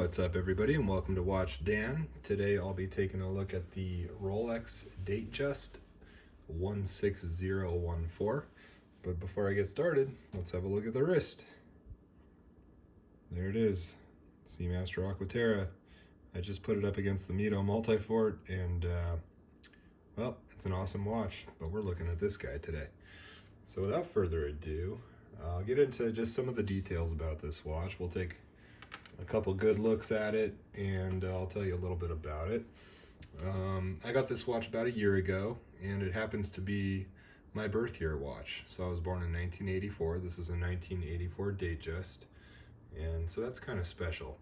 What's up, everybody, and welcome to Watch Dan. Today I'll be taking a look at the Rolex Datejust 16014. But before I get started, let's have a look at the wrist. There it is, Seamaster Aquaterra. I just put it up against the Mito Multifort, and well, it's an awesome watch, but we're looking at this guy today. So without further ado, I'll get into just some of the details about this watch. We'll take a couple good looks at it, and I'll tell you a little bit about it. I got this watch about a year ago, and it happens to be my birth year watch. So I was born in 1984. This is a 1984 Datejust, and so that's kind of special.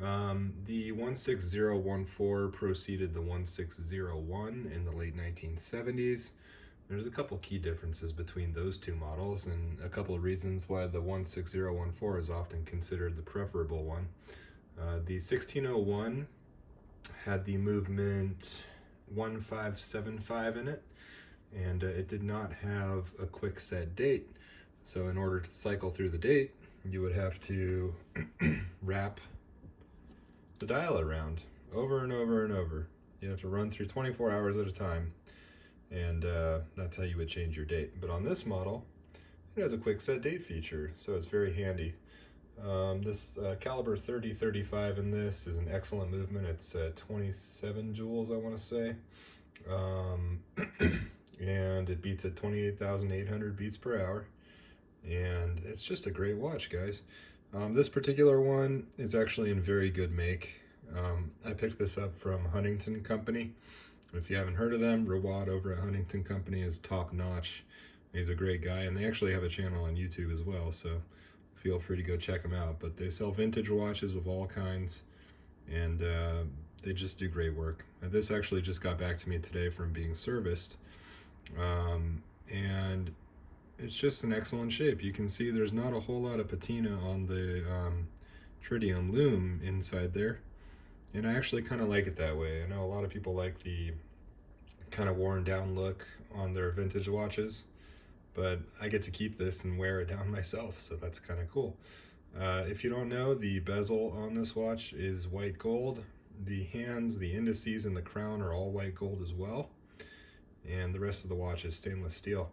The 16014 preceded the 1601 in the late 1970s. There's a couple key differences between those two models, and a couple of reasons why the 16014 is often considered the preferable one. The 1601 had the movement 1575 in it, and it did not have a quick set date. So in order to cycle through the date, you would have to wrap the dial around over and over and over. You have to run through 24 hours at a time, and that's how you would change your date. But on this model, it has a quick set date feature, so it's very handy. This caliber 3035 in this is an excellent movement. It's 27 joules, I want to say, and it beats at 28,800 beats per hour, and it's just a great watch, guys. This particular one is actually in very good make. I picked this up from Huntington Company. If you haven't heard of them, Rawad over at Huntington Company is top notch. He's a great guy, and they actually have a channel on YouTube as well, so feel free to go check them out. But they sell vintage watches of all kinds, and they just do great work. And this actually just got back to me today from being serviced, and it's just in excellent shape. You can see there's not a whole lot of patina on the tritium lume inside there. And I actually kind of like it that way. I know a lot of people like the kind of worn down look on their vintage watches, but I get to keep this and wear it down myself, so that's kind of cool. If you don't know, the bezel on this watch is white gold. The hands, the indices, and the crown are all white gold as well. And the rest of the watch is stainless steel.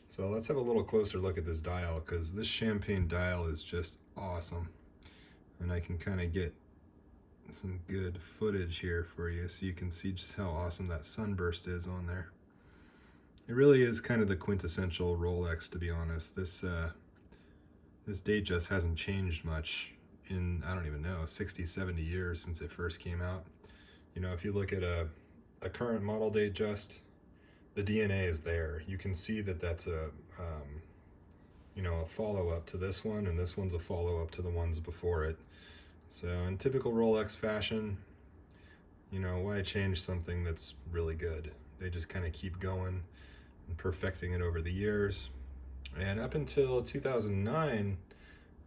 So let's have a little closer look at this dial, because this champagne dial is just awesome. And I can kind of get some good footage here for you so you can see just how awesome that sunburst is on there. It really is kind of the quintessential Rolex, to be honest. This date just hasn't changed much in, I don't even know, 60, 70 years since it first came out. You know, if you look at a current model Datejust, the DNA is there. You can see that that's a you know, a follow-up to this one, and this one's a follow-up to the ones before it. So in typical Rolex fashion, you know, why change something that's really good? They just kind of keep going and perfecting it over the years. And up until 2009,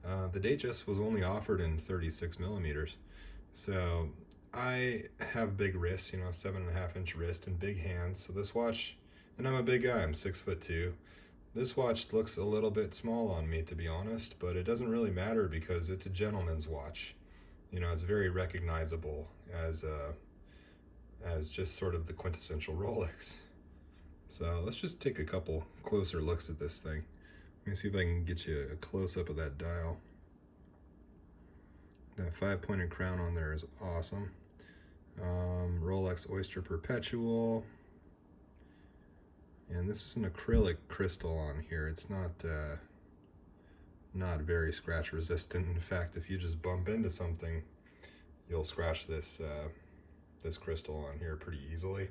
the Datejust was only offered in 36 millimeters. So I have big wrists, you know, 7.5-inch wrist and big hands. So this watch, and I'm a big guy, I'm 6'2". This watch looks a little bit small on me, to be honest, but it doesn't really matter because it's a gentleman's watch. You know, it's very recognizable as just sort of the quintessential Rolex. So let's just take a couple closer looks at this thing. Let me see if I can get you a close-up of that dial. That 5-pointed crown on there is awesome. Rolex Oyster Perpetual. And this is an acrylic crystal on here. It's not very scratch resistant. In fact, if you just bump into something, you'll scratch this this crystal on here pretty easily.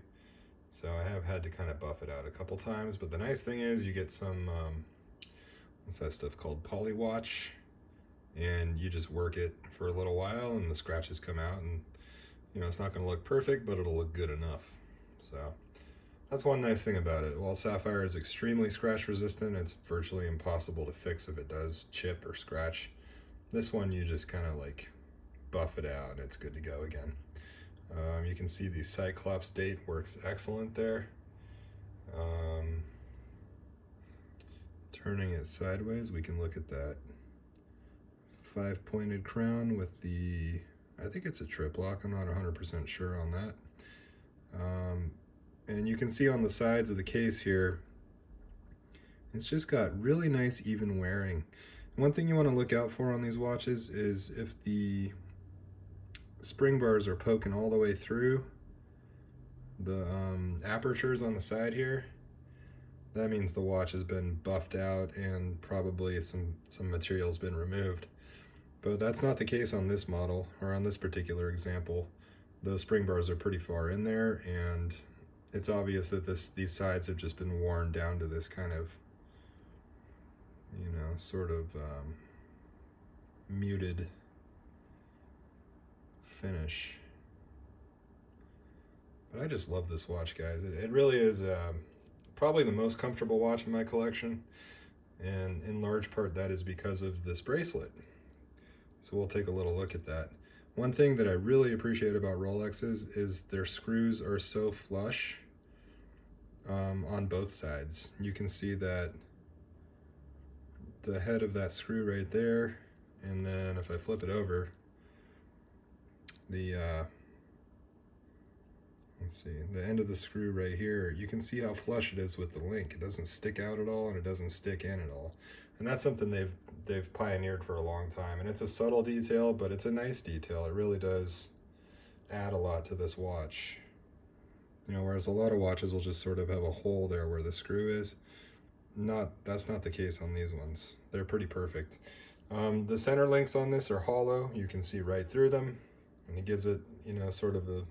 So I have had to kind of buff it out a couple times, but the nice thing is you get some what's that stuff called, polywatch, and you just work it for a little while and the scratches come out, and you know, it's not going to look perfect, but it'll look good enough. So that's one nice thing about it. While sapphire is extremely scratch resistant, it's virtually impossible to fix if it does chip or scratch. This one, you just kind of like buff it out and it's good to go again. You can see the cyclops date works excellent there. Turning it sideways, we can look at that 5-pointed crown with the I think it's a trip lock. I'm not 100% sure on that. And you can see on the sides of the case here, it's just got really nice even wearing. One thing you want to look out for on these watches is if the spring bars are poking all the way through the apertures on the side here, that means the watch has been buffed out and probably some material's been removed. But that's not the case on this model, or on this particular example. Those spring bars are pretty far in there, and it's obvious that these sides have just been worn down to this kind of, you know, sort of muted finish. But I just love this watch, guys. It really is probably the most comfortable watch in my collection, and in large part that is because of this bracelet. So we'll take a little look at that. One thing that I really appreciate about Rolexes is their screws are so flush on both sides. You can see that the head of that screw right there, and then if I flip it over, the let's see, the end of the screw right here, you can see how flush it is with the link. It doesn't stick out at all, and it doesn't stick in at all. And that's something they've pioneered for a long time. And it's a subtle detail, but it's a nice detail. It really does add a lot to this watch. You know, whereas a lot of watches will just sort of have a hole there where the screw is. That's not the case on these ones. They're pretty perfect. The center links on this are hollow. You can see right through them. And it gives it, you know, sort of a,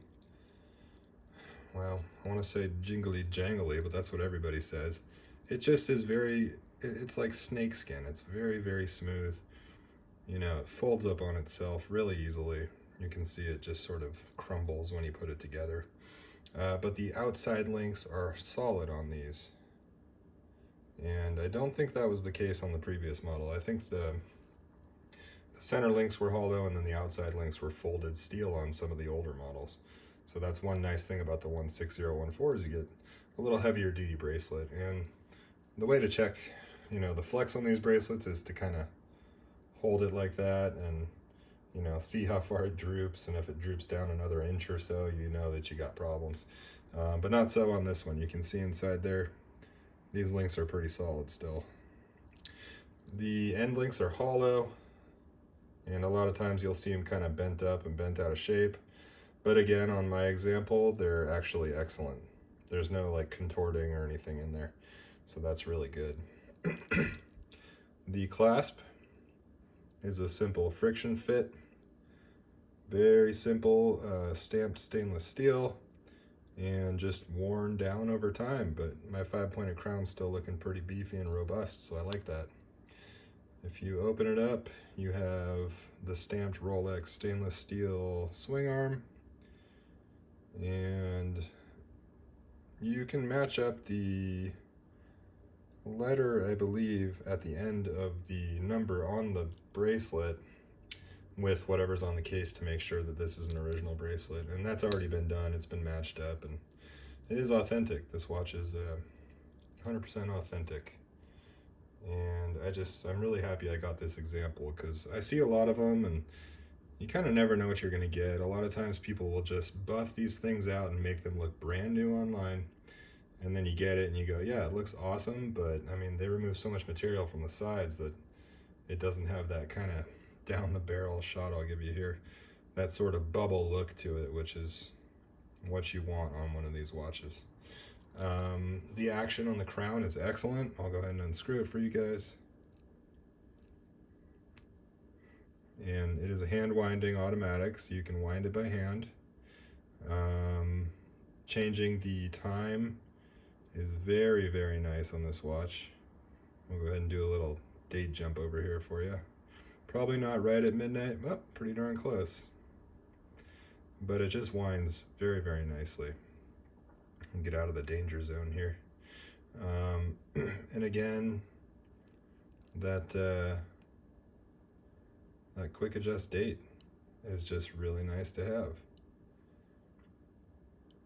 well, I want to say jingly jangly, but that's what everybody says. It just is very, it's like snake skin. It's very, very smooth. You know, it folds up on itself really easily. You can see it just sort of crumbles when you put it together. But the outside links are solid on these. And I don't think that was the case on the previous model. I think the center links were hollow, and then the outside links were folded steel on some of the older models. So that's one nice thing about the 16014 is you get a little heavier duty bracelet. And the way to check, you know, the flex on these bracelets is to kind of hold it like that and, you know, see how far it droops. And if it droops down another inch or so, you know that you got problems. But not so on this one. You can see inside there, these links are pretty solid still. The end links are hollow, and a lot of times you'll see them kind of bent up and bent out of shape. But again, on my example, they're actually excellent. There's no like contorting or anything in there. So that's really good. The clasp is a simple friction fit. Very simple, stamped stainless steel, and just worn down over time. But my 5-pointed crown's still looking pretty beefy and robust, so I like that. If you open it up, you have the stamped Rolex stainless steel swing arm, and you can match up the letter, I believe, at the end of the number on the bracelet with whatever's on the case to make sure that this is an original bracelet. And that's already been done. It's been matched up, and it is authentic. This watch is 100% authentic. And I'm really happy I got this example, because I see a lot of them and you kind of never know what you're going to get. A lot of times people will just buff these things out and make them look brand new online, and then you get it and you go, yeah, it looks awesome, but I mean, they remove so much material from the sides that it doesn't have that kind of down the barrel shot I'll give you here, that sort of bubble look to it, which is what you want on one of these watches. The action on the crown is excellent. I'll go ahead and unscrew it for you guys. And it is a hand winding automatic, so you can wind it by hand. Changing the time is very, very nice on this watch. I'll go ahead and do a little date jump over here for you. Probably not right at midnight, but pretty darn close. But it just winds very, very nicely. And get out of the danger zone here. And again, that quick adjust date is just really nice to have.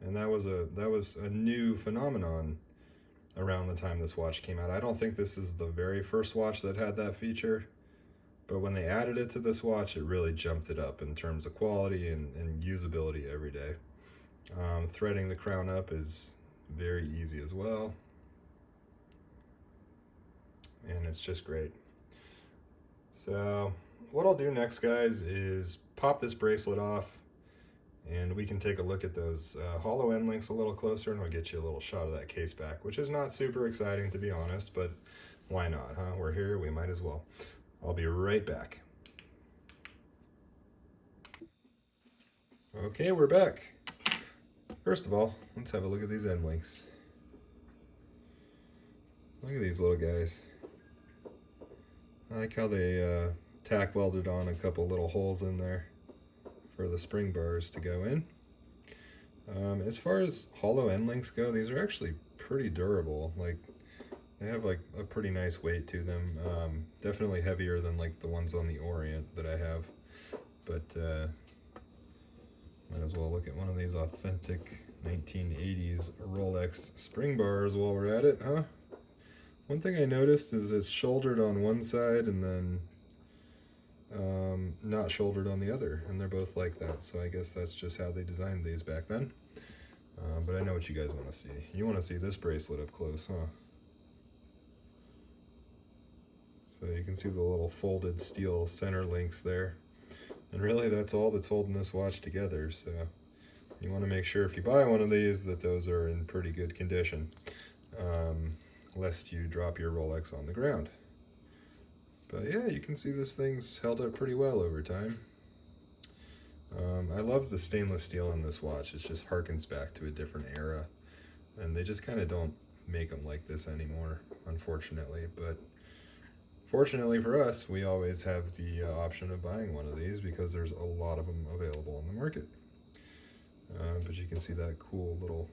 And that was a new phenomenon around the time this watch came out. I don't think this is the very first watch that had that feature, But when they added it to this watch, it really jumped it up in terms of quality and usability every day. Threading the crown up is very easy as well. And it's just great. So what I'll do next, guys, is pop this bracelet off, and we can take a look at those hollow end links a little closer, and I'll get you a little shot of that case back, which is not super exciting, to be honest, but why not, huh? We're here, we might as well. I'll be right back. Okay, we're back. First of all, let's have a look at these end links. Look at these little guys. I like how they tack welded on a couple little holes in there for the spring bars to go in. As far as hollow end links go, these are actually pretty durable. Like, they have like a pretty nice weight to them. Definitely heavier than like the ones on the Orient that I have. But might as well look at one of these authentic 1980s Rolex spring bars while we're at it, huh? One thing I noticed is it's shouldered on one side and then not shouldered on the other, and they're both like that, so I guess that's just how they designed these back then. But I know what you guys want to see. You want to see this bracelet up close, huh? So you can see the little folded steel center links there. And really that's all that's holding this watch together, so you want to make sure if you buy one of these that those are in pretty good condition, lest you drop your Rolex on the ground. But yeah, you can see this thing's held up pretty well over time. I love the stainless steel in this watch. It just harkens back to a different era, and they just kind of don't make them like this anymore, unfortunately. But fortunately for us, we always have the option of buying one of these because there's a lot of them available on the market. But you can see that cool little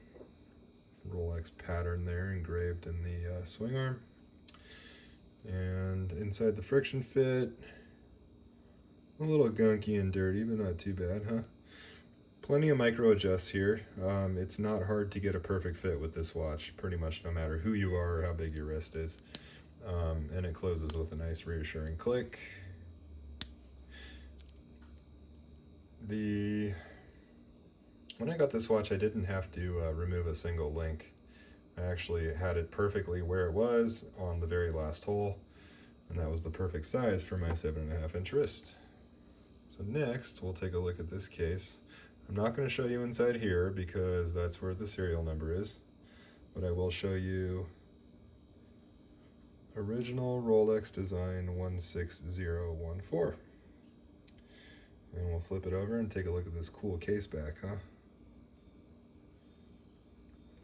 Rolex pattern there engraved in the swing arm. And inside the friction fit, a little gunky and dirty, but not too bad, huh? Plenty of micro adjusts here. It's not hard to get a perfect fit with this watch, pretty much no matter who you are or how big your wrist is. And it closes with a nice reassuring click. When I got this watch, I didn't have to remove a single link. I actually had it perfectly where it was on the very last hole, and that was the perfect size for my 7.5-inch wrist. So next, we'll take a look at this case. I'm not going to show you inside here because that's where the serial number is, but I will show you original Rolex design 16014. And we'll flip it over and take a look at this cool case back, huh?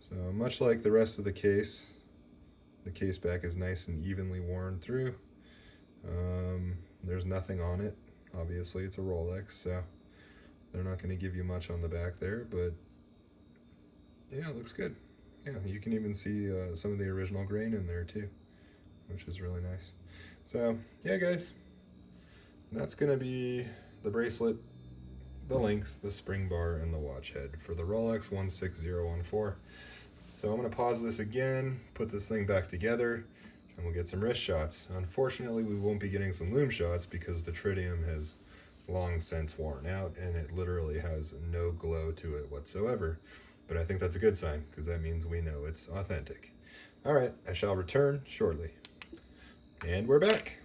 So much like the rest of the case back is nice and evenly worn through. There's nothing on it. Obviously, it's a Rolex, so they're not going to give you much on the back there, but yeah, it looks good. Yeah, you can even see some of the original grain in there too, which is really nice. So yeah, guys, that's going to be the bracelet, the links, the spring bar, and the watch head for the Rolex 16014. So I'm going to pause this again, put this thing back together, and we'll get some wrist shots. Unfortunately, we won't be getting some lume shots because the tritium has long since worn out and it literally has no glow to it whatsoever. But I think that's a good sign because that means we know it's authentic. All right, I shall return shortly. And we're back.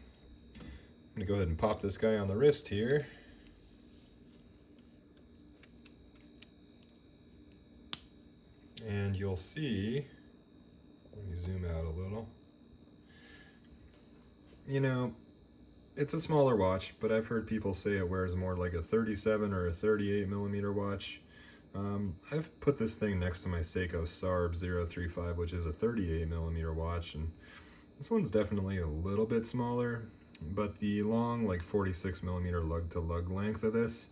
I'm going to go ahead and pop this guy on the wrist here. And you'll see, let me zoom out a little. You know, it's a smaller watch, but I've heard people say it wears more like a 37 or a 38 millimeter watch. I've put this thing next to my Seiko Sarb 035, which is a 38 millimeter watch, and this one's definitely a little bit smaller, but the long, like 46 millimeter lug to lug length of this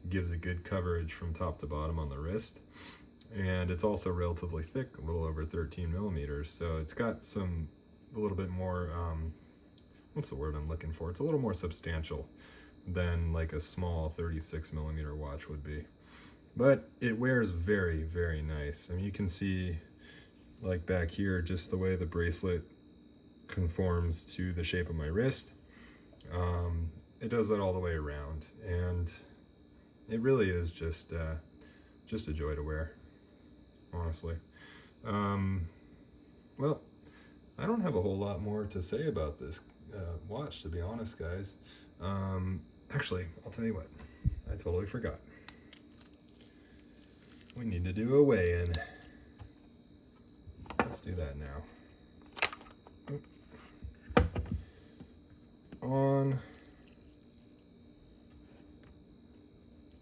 gives it good coverage from top to bottom on the wrist. And it's also relatively thick, a little over 13 millimeters, so it's got a little bit more, what's the word I'm looking for? It's a little more substantial than like a small 36 millimeter watch would be. But it wears very, very nice. I mean, you can see like back here, just the way the bracelet conforms to the shape of my wrist. it does that all the way around, and it really is just a joy to wear, honestly. Well, I don't have a whole lot more to say about this watch, to be honest, guys. Actually, I'll tell you what, I totally forgot. We need to do a weigh-in. Let's do that now. On.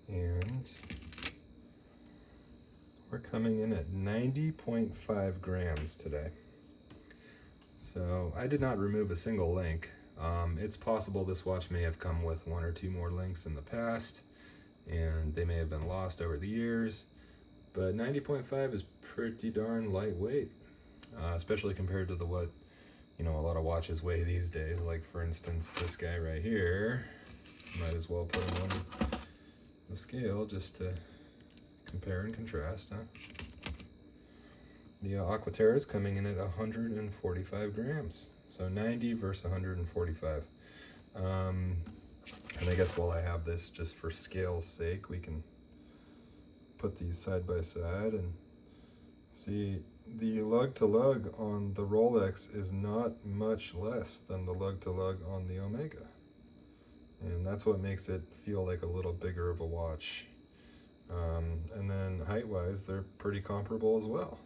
And we're coming in at 90.5 grams today. So I did not remove a single link. It's possible this watch may have come with one or two more links in the past, and they may have been lost over the years, but 90.5 is pretty darn lightweight, especially compared to what a lot of watches weigh these days. Like, for instance, this guy right here. Might as well put him on the scale just to compare and contrast, huh? The Aquaterra is coming in at 145 grams. So 90 versus 145. And I guess while I have this, just for scale's sake, we can put these side by side and see the lug to lug on the Rolex is not much less than the lug to lug on the Omega. And that's what makes it feel like a little bigger of a watch. And then height-wise, they're pretty comparable as well.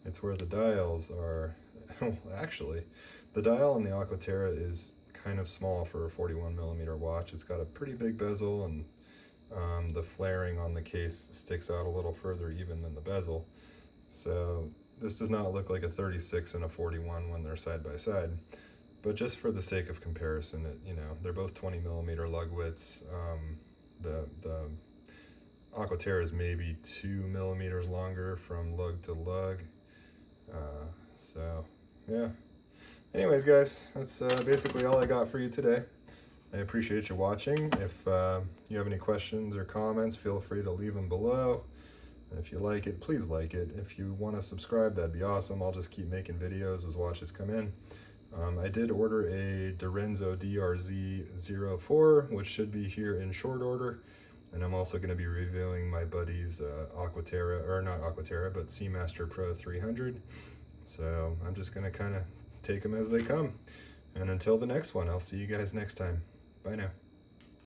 It's where the dials are, actually, the dial on the Aquaterra is kind of small for a 41 millimeter watch. It's got a pretty big bezel, and the flaring on the case sticks out a little further even than the bezel. So this does not look like a 36 and a 41 when they're side by side. But just for the sake of comparison, they're both 20 millimeter lug widths. The Aquaterra is maybe 2 millimeters longer from lug to lug. So yeah. Anyways, guys, that's basically all I got for you today. I appreciate you watching. If you have any questions or comments, feel free to leave them below. If you like it, please like it. If you want to subscribe, that'd be awesome. I'll just keep making videos as watches come in. I did order a Dorenzo DRZ04, which should be here in short order. And I'm also going to be reviewing my buddy's Aquaterra, or not Aquaterra, but Seamaster Pro 300. So I'm just going to kind of take them as they come. And until the next one, I'll see you guys next time. Bye now.